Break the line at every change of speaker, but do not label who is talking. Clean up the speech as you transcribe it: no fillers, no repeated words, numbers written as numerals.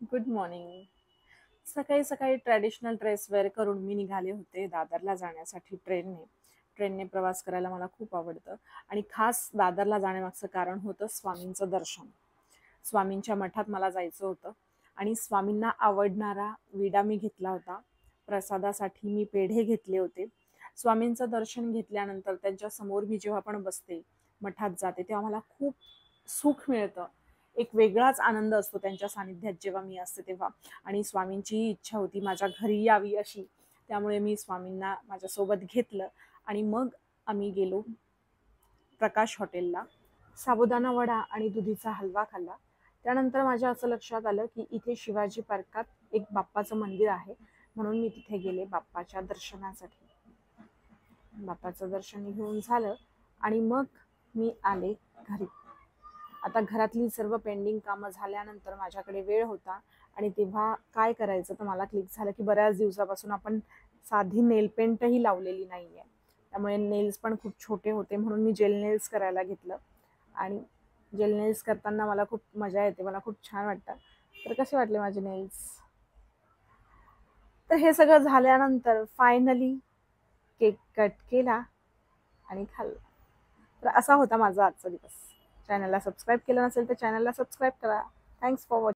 Good morning. सकाळी सकाळी traditional dress wear करून मी निघाले होते दादरला जाण्यासाठी ट्रेनने. ट्रेनने प्रवास करायला मला खूप आवडतं आणि खास दादरला जाण्यामागचं कारण होतं स्वामींचं दर्शन. स्वामींच्या मठात मला जायचं होतं आणि स्वामींना आवडणारा विडा मी घेतला होता. प्रसादासाठी मी पेढे घेतले होते. स्वामींचं दर्शन घेतल्यानंतर त्यांच्या समोर मी जेव्हा पण बसते, मठात जाते, तेव्हा मला खूप सुख मिळतं. एक वेगळाच आनंद असतो त्यांच्या सानिध्यात जेव्हा मी असते तेव्हा. आणि स्वामींची इच्छा होती माझ्या घरी यावी अशी. त्यामुळे मी स्वामींना माझ्यासोबत घेतलं आणि मग आम्ही गेलो प्रकाश हॉटेलला. साबुदाणा वडा आणि दुधीचा हलवा खाल्ला. त्यानंतर माझ्या असं लक्षात आलं की इथे शिवाजी पार्कात एक बाप्पाचं मंदिर आहे, म्हणून मी तिथे गेले बाप्पाच्या दर्शनासाठी. बाप्पाचं दर्शन घेऊन झालं आणि मग मी आले घरी. आता घरातली सर्व पेंडिंग कामं झाल्यानंतर माझ्याकडे वेळ होता आणि तेव्हा काय करायचं तर मला क्लिक झालं की बऱ्याच दिवसापासून आपण साधी नेल पेंटही लावलेली नाहीये. त्यामुळे नेल्स पण खूप छोटे होते, म्हणून मी जेल नेल्स करायला घेतलं. आणि जेल नेल्स करताना मला खूप मजा येते, मला खूप छान वाटतं. तर कसे वाटले माझे नेल्स? तर हे सगळं झाल्यानंतर फायनली केक कट केला आणि खाल्ला. तर असा होता माझा आजचा दिवस. चॅनलला सबस्क्राईब केलं नसेल तर चॅनलला सबस्क्राईब करा. Thanks for watching.